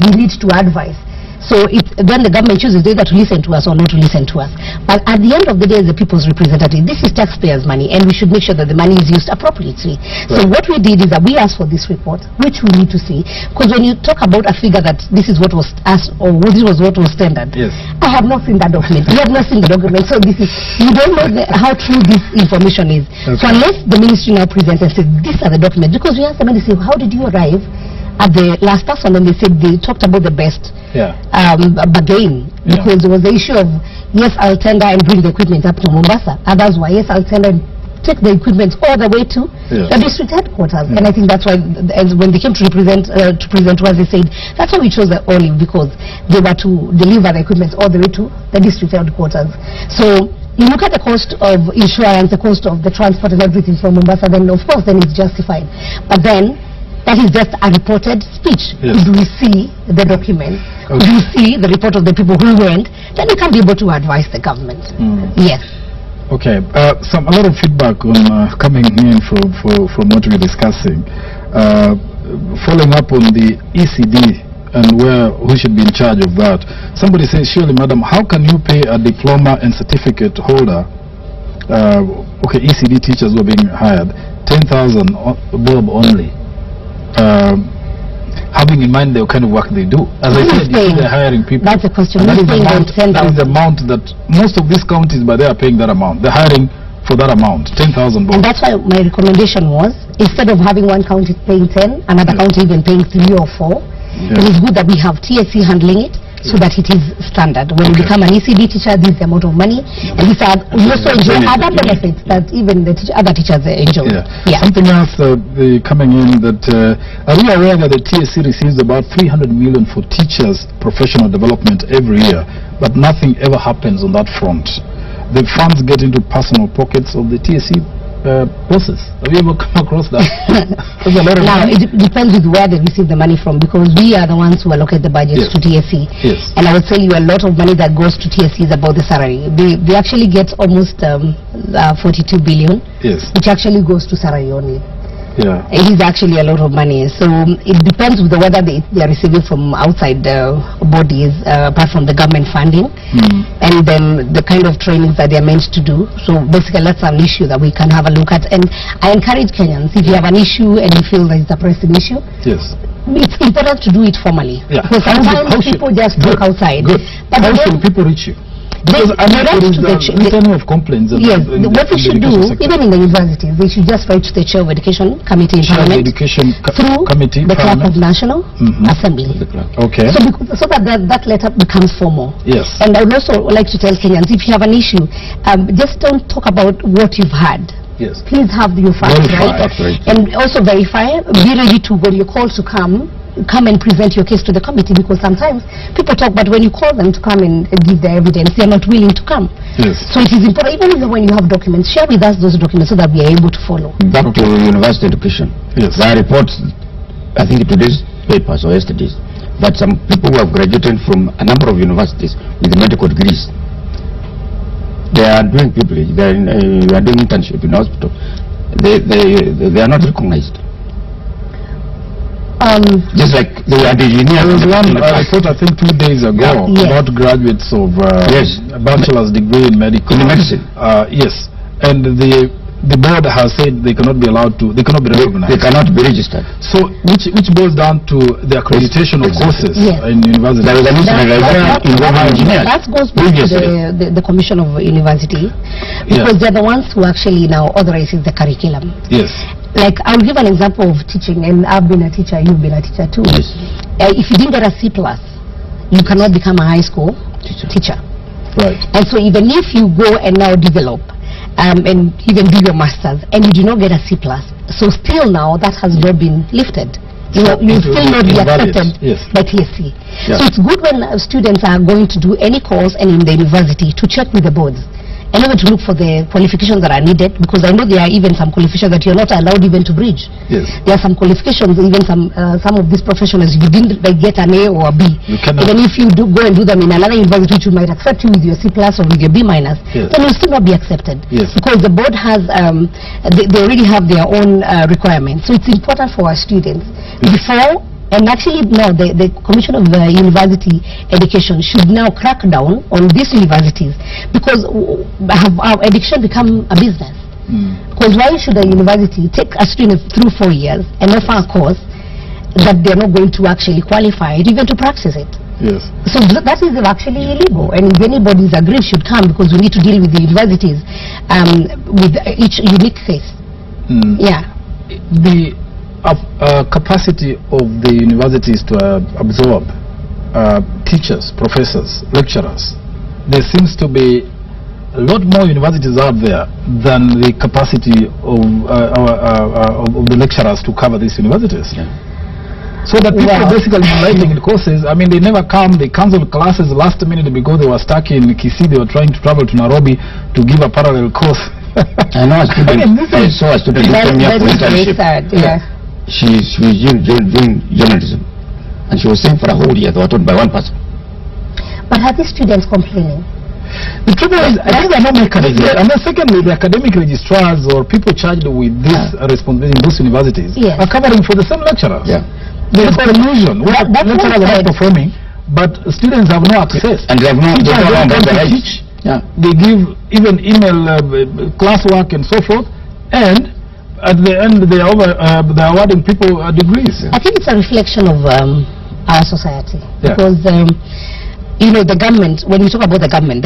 we need to advise. So then the government chooses either to listen to us or not to listen to us. But at the end of the day, as the people's representative, this is taxpayers' money, and we should make sure that the money is used appropriately. Right. So what we did is that we asked for this report, which we need to see, because when you talk about a figure that this is what was asked or this was what was tendered, yes. I have not seen that document. We have not seen the document. So this is, you don't know how true this information is. Okay. So unless the ministry now presents and says these are the documents, because we asked them and they say, how did you arrive at the last person, and they said they talked about the best bargain, because there was the issue of, yes, I'll tender and bring the equipment up to Mombasa. Others were, yes, I'll tender and take the equipment all the way to the district headquarters. And I think that's why, when they came to present to us, they said that's why we chose the Olive, because they were to deliver the equipment all the way to the district headquarters. So you look at the cost of insurance, the cost of the transport and everything from Mombasa, then of course then it's justified. But then that is just a reported speech. Yes. If we see the document, if we see the report of the people who went, then we can be able to advise the government. Yes. Okay. A lot of feedback on coming in from what we're discussing. Following up on the ECD and who should be in charge of that. Somebody says, surely, madam, how can you pay a diploma and certificate holder, ECD teachers who are being hired, 10,000 bob only? Having in mind the kind of work they do. As I said, they're hiring people. That's a question. That is the amount that most of these counties, but they are paying that amount. They're hiring for that amount, 10,000. And that's why my recommendation was, instead of having one county paying 10, another county even paying 3 or 4, it is good that we have TSC handling it, so that it is standard. When you become an ECD teacher, this is the amount of money, and these are, we also enjoy other benefits that even the other teachers enjoy. Something else coming in, that are we aware that the TSC receives about 300 million for teachers' professional development every year, but nothing ever happens on that front? The funds get into personal pockets of the TSC bosses. Have you ever come across that? Now, it depends with where they receive the money from, because we are the ones who allocate the budgets to TSC. And I would tell you a lot of money that goes to TSC is about the salary. They actually get almost 42 billion, which actually goes to salary only. It is actually a lot of money. So it depends with whether they are receiving from outside bodies, apart from the government funding, and then the kind of trainings that they are meant to do. So basically that's an issue that we can have a look at. And I encourage Kenyans, if you have an issue and you feel that it's a pressing issue, it's important to do it formally. Because sometimes people just talk outside. But how should people reach you? Because the of complaints. What they should do, even in the universities, they should just write to the Chair of Education Committee in Parliament through the Clerk of National Assembly. So that letter becomes formal. And I would also like to tell Kenyans, if you have an issue, just don't talk about what you've had. Please have your facts right, and also verify. Be ready to, when you're called to come and present your case to the committee, because sometimes people talk, but when you call them to come and give their evidence, they are not willing to come. So it is important, even when you have documents, share with us those documents so that we are able to follow. Back to university education. There are reports, I think today's papers or yesterday's, that some people who have graduated from a number of universities with medical degrees, they are doing privilege, they are doing internship in hospital. They are not recognized. Just like they are the engineers. There was one report, I think 2 days ago, about graduates of a bachelor's degree in medicine. And the board has said they cannot be allowed to, they cannot be recognized. They cannot be registered. So which boils down to the accreditation of courses in university. That goes back to the Commission of University, because they're the ones who actually now authorizes the curriculum. Like, I'll give an example of teaching, and I've been a teacher, you've been a teacher too. If you didn't get a C+, you cannot become a high school teacher. And so even if you go and now develop and even do your masters and you do not get a C+, so still now that has not been lifted. You still not be accepted by TSC. So it's good when students are going to do any course and in the university to check with the boards. And even to look for the qualifications that are needed, because I know there are even some qualifications that you're not allowed even to bridge. There are some qualifications, even some of these professionals, you didn't get an A or a B. Even if you do go and do them in another university which might accept you with your C+ or with your B-, then you'll still not be accepted. Because the board has, they already have their own requirements. So it's important for our students, before And actually now the Commission of University Education should now crack down on these universities, because our education become a business. Because why should a university take a student through 4 years and offer a course that they're not going to actually qualify even to practice it? Yes. So that is actually illegal, and if anybody's aggrieved should come, because we need to deal with the universities with each unique case. Yeah. The capacity of the universities to absorb teachers, professors, lecturers, there seems to be a lot more universities out there than the capacity of the lecturers to cover these universities. Yeah. So that people are basically writing in courses. I mean, they never come, they cancel classes last minute because they were stuck in Kisii. They were trying to travel to Nairobi to give a parallel course. I know a student, I saw a student who came here for internship. Yeah. She was doing journalism, and she was staying for a whole year. They were taught by one person. But are these students complaining? The trouble is, I think they're not academic. And then secondly, the academic registrars or people charged with this responsibility in those universities are covering for the same lecturers. Yeah. There's collusion. Lecturers are not performing, but students have no access. And they have no teach. Yeah. They give even email classwork and so forth, and at the end they are awarding people degrees. I think it's a reflection of our society, because you know, the government, when we talk about the government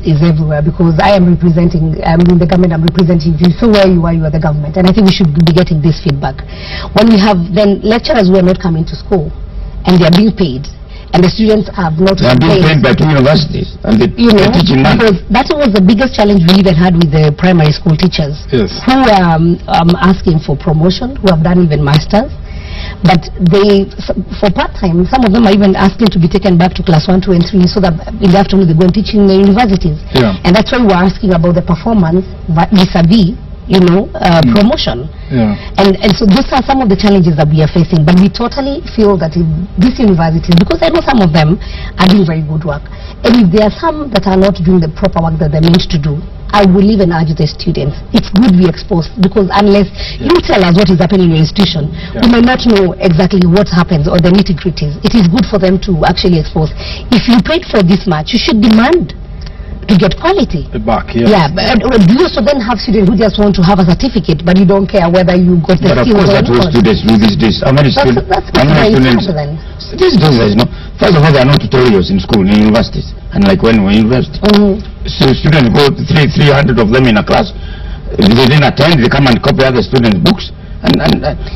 is everywhere, because I am representing, the government, I'm representing you, so where you are the government, and I think we should be getting this feedback. When we have then lecturers who are not coming to school, and they are being paid, and the students have not been paid by 2 universities, and they're teaching none. Because that was the biggest challenge we even had with the primary school teachers, who are asking for promotion, who have done even masters. But they, for part-time, some of them are even asking to be taken back to class 1, 2, and 3, so that in the afternoon they go and teach in the universities. And that's why we're asking about the performance vis-a-vis, you know, promotion. And so these are some of the challenges that we are facing. But we totally feel that if these universities, because I know some of them are doing very good work, and if there are some that are not doing the proper work that they're meant to do, I will even urge the students, it's good to be exposed, because unless you tell us what is happening in your institution, we may not know exactly what happens or the nitty-gritties. It is good for them to actually expose. If you paid for this much, you should demand to get quality back. But do you also then have students who just want to have a certificate, but you don't care whether you got the skills or not? But of course, students do these days. How many students? That's then. These days, no. First of all, there are no tutorials in school, in universities, and like when we're in university. So students go 300 of them in a class. They didn't attend. They come and copy other students' books. And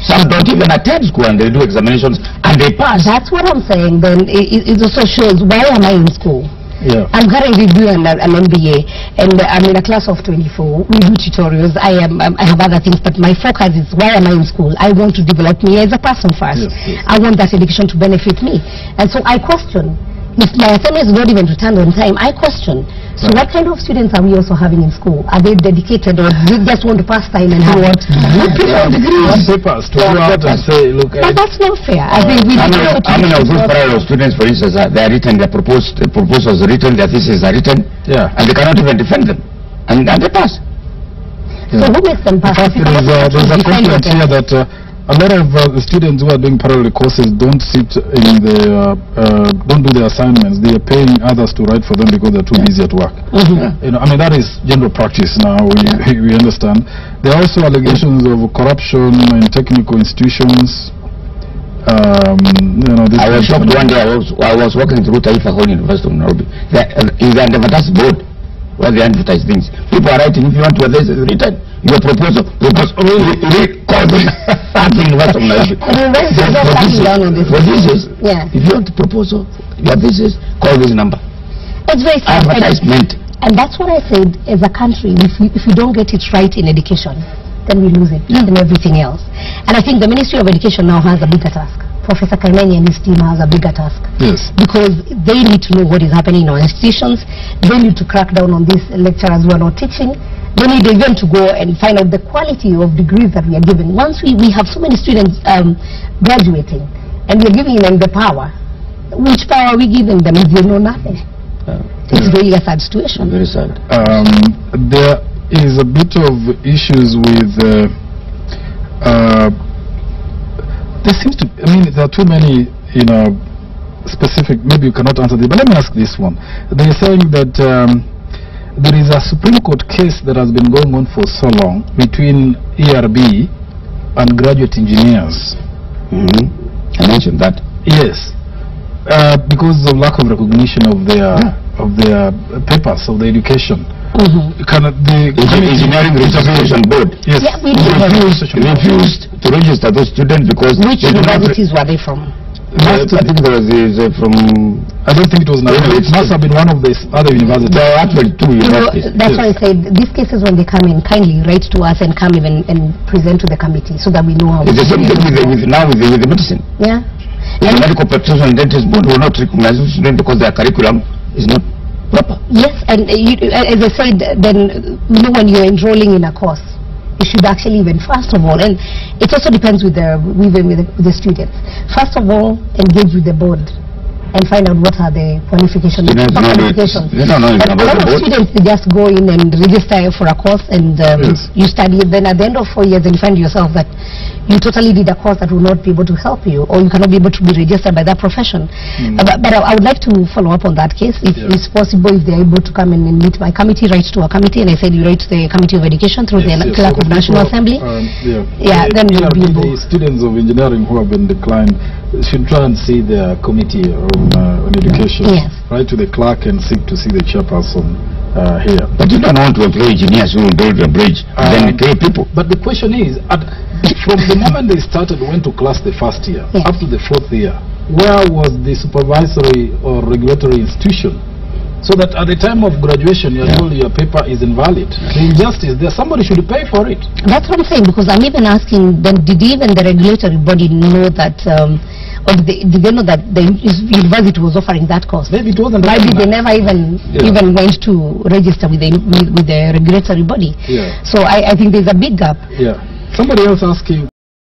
some don't even attend school, and they do examinations and they pass. That's what I'm saying. Then it also shows, why am I in school? I'm currently doing an MBA, and I'm in a class of 24. We do tutorials. I have other things, but my focus is, why am I in school? I want to develop me as a person first. I want that education to benefit me, and so I question. If my assignment is not even returned on time, I question. So what kind of students are we also having in school? Are they dedicated, or do they just want to pass time and have what? Papers to go out and say, look. But that's not fair. I think we how many of those parallel students, for instance, they are written, their proposals are written, their theses are written, and they cannot even defend them, and they pass. So who makes them pass? There's a complaint here that a lot of the students who are doing parallel courses don't sit in the don't do their assignments. They are paying others to write for them because they're too busy at work. You know, I mean, that is general practice now. We understand. There are also allegations of corruption in technical institutions. You know, I was shocked one day. I was walking through Taifa Hall University of Nairobi. In the advertised board where they advertise things, people are writing, if you want to this is written, your proposal, call this University of Nairobi. For this is, if you want the proposal, your thesis, call this number. It's very sad. Advertisement. And that's what I said, as a country, if we don't get it right in education, then we lose it in everything else. And I think the Ministry of Education now has a bigger task. Professor Kaineni and his team has a bigger task. Because they need to know what is happening in our institutions. They need to crack down on these lecturers who are not teaching. They need even to go and find out the quality of degrees that we are given. Once we have so many students graduating, and we are giving them the power, which power are we giving them if they know nothing? It's really a sad situation. Very sad. There is a bit of issues with there seems to, I mean, there are too many, you know, specific, maybe you cannot answer this, but let me ask this one. They're saying that there is a Supreme Court case that has been going on for so long between ERB and graduate engineers. I mentioned that. Yes, because of lack of recognition of their papers, of their education. Can the Engineering Registration Board refused to register those students because... Which universities were they from? I think there was from... I don't think it was Nairobi. It must have been one of the other universities. There are actually two universities. That's why I said these cases, when they come in, kindly write to us and come even and present to the committee so that we know how. It's the same thing with the medicine. Yeah. The Medical Practitioners and Dentists Board will not recognize students because their curriculum is not proper. Yes, and as I said, then you know, when you're enrolling in a course, you should actually even, first of all, and it also depends with the students. First of all, engage with the board and find out what are the qualifications. They don't know a lot of students, they just go in and register for a course and you study it. Then at the end of 4 years, you find yourself that you totally did a course that will not be able to help you, or you cannot be able to be registered by that profession. But I would like to follow up on that case. If it's possible, if they're able to come in and meet my committee, write to a committee, and I said you write to the Committee of Education through the Clerk of National Assembly. Then we'll be able. The students of engineering who have been declined should try and see their committee on education. Write to the clerk and seek to see the chairperson here. But you don't want to employ engineers who will build a bridge and then kill people. But the question is, from the moment they started, went to class the first year, up to the 4th year, where was the supervisory or regulatory institution? So that at the time of graduation, you're told your paper is invalid. The injustice there, somebody should pay for it. That's what I'm saying, because I'm even asking, then did even the regulatory body know that, or did they know that the university was offering that course? Maybe it wasn't. Why did they never even went to register with the regulatory body? So I think there's a big gap. Somebody else asking.